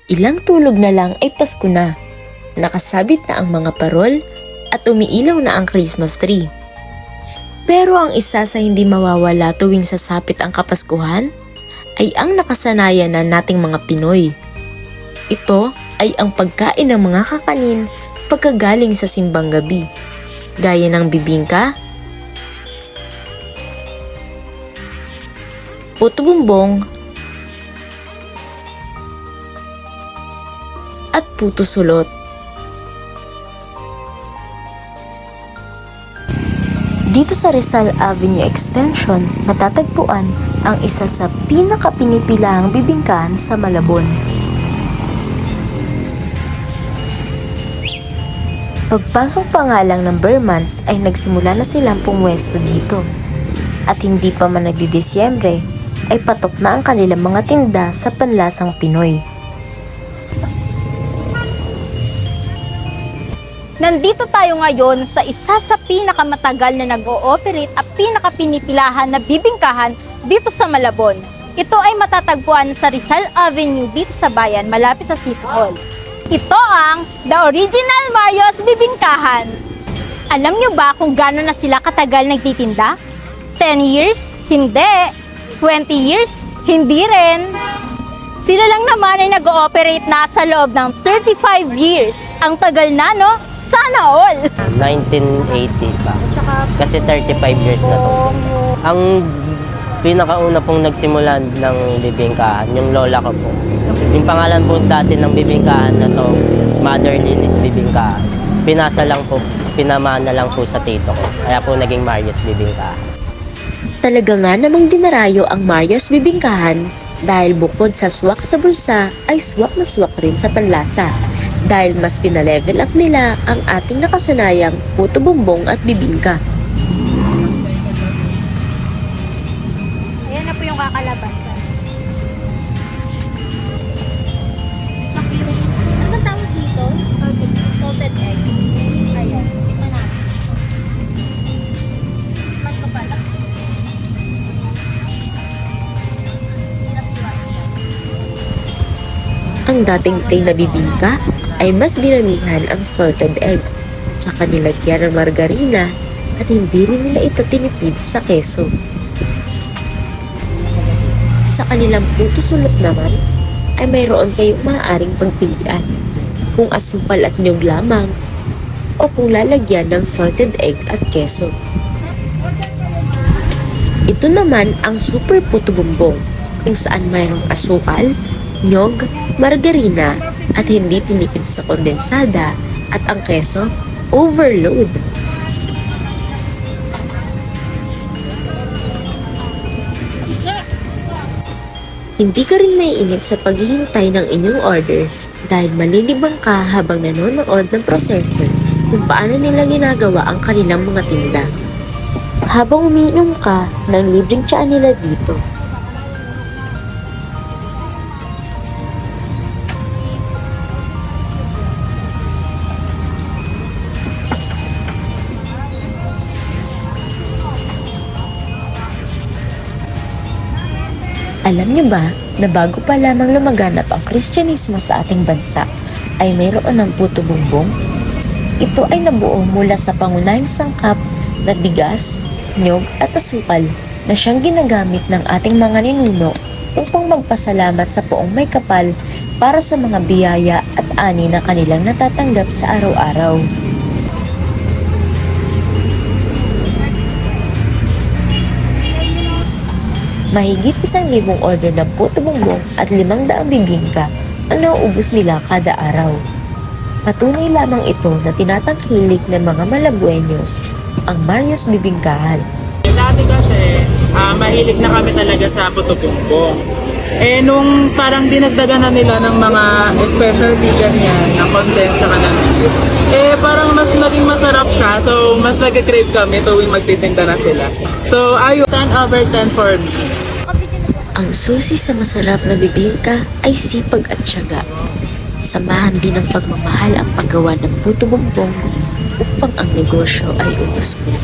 Ilang tulog na lang ay Pasko na. Nakasabit na ang mga parol at umiilaw na ang Christmas tree. Pero ang isa sa hindi mawawala tuwing sasapit ang Kapaskuhan ay ang nakasanayan na nating mga Pinoy. Ito ay ang pagkain ng mga kakanin pagkagaling sa simbang gabi, gaya ng bibingka, puto bumbong, at puto sulot. Dito sa Rizal Avenue Extension, matatagpuan ang isa sa pinakapinipilahang bibingkahan sa Malabon. Pagpasok pa nga lang ng Burmans ay nagsimula na silang pumwesto dito. At hindi pa man nagdidisyembre, ay patok na ang kanilang mga tinda sa panlasang Pinoy. Nandito tayo ngayon sa isa sa pinakamatagal na nag-ooperate at pinakapinipilahan na bibingkahan dito sa Malabon. Ito ay matatagpuan sa Rizal Avenue dito sa bayan, malapit sa City Hall. Ito ang The Original Mario's Bibingkahan. Alam nyo ba kung gaano na sila katagal nagtitinda? 10 years? Hindi. 20 years? Hindi rin. Sila lang naman ay nag-ooperate na sa loob ng 35 years. Ang tagal na, no? Sana all! 1980 pa. Kasi 35 years na to. Ang pinakauna pong nagsimula ng bibingkahan, yung lola ko po. Yung pangalan po dati ng bibingkahan na to, Mother Lily's Bibingkahan. Pinamana lang po sa tito ko. Kaya po naging Mario's Bibingkahan. Talaga nga namang dinarayo ang Mario's Bibingkahan dahil bukod sa swak sa bulsa ay swak na swak rin sa panlasa dahil mas pinalevel up nila ang ating nakasanayang puto bumbong at bibingka. Ayan na po yung kakalabasan. Ano bang tawag dito? Salted egg. Ayan, ito natin. Manto pala. Hirap iwain siya. Ang dating plain na bibingka ay mas dinamihan ang salted egg, tsaka nilagyan ng margarina at hindi rin nila ito tinipid sa keso. Sa kanilang puto sulot naman ay mayroon kayong maaaring pagpilian kung asukal at niyog lamang o kung lalagyan ng salted egg at keso. Ito naman ang super puto bumbong kung saan mayroong asukal, niyog, margarina at hindi tinipid sa kondensada at ang keso overload. Hindi ka rin maiinip sa paghihintay ng inyong order dahil malilibang ka habang nanonood ng proseso kung paano nila ginagawa ang kanilang mga tinda. Habang umiinom ka ng libreng tsaa nila dito. Alam niyo ba na bago pa lamang lumaganap ang Kristyanismo sa ating bansa ay mayroon ng puto bumbong? Ito ay nabuo mula sa pangunahing sangkap na bigas, niyog at asukal na siyang ginagamit ng ating mga ninuno upang magpasalamat sa Poong May Kapal para sa mga biyaya at ani na kanilang natatanggap sa araw-araw. Mahigit 1,000 order ng puto bumbong at 500 bibingka ang nauubos nila kada araw. Patunay lamang ito na tinatangkilik ng mga Malabueños ang Mario's Bibingkahan. Dati kasi, mahilig na kami talaga sa puto bumbong. Nung parang dinagdagan na nila ng mga specialty ganyan, na condensed saka ng cheese, parang mas naging masarap siya. So, mas nag-crave kami tuwing magtitinda na sila. So, 10/10 for me. Ang susi sa masarap na bibingka ay sipag at tiyaga. Samahan din ng pagmamahal ang paggawa ng puto bumbong upang ang negosyo ay umusbong.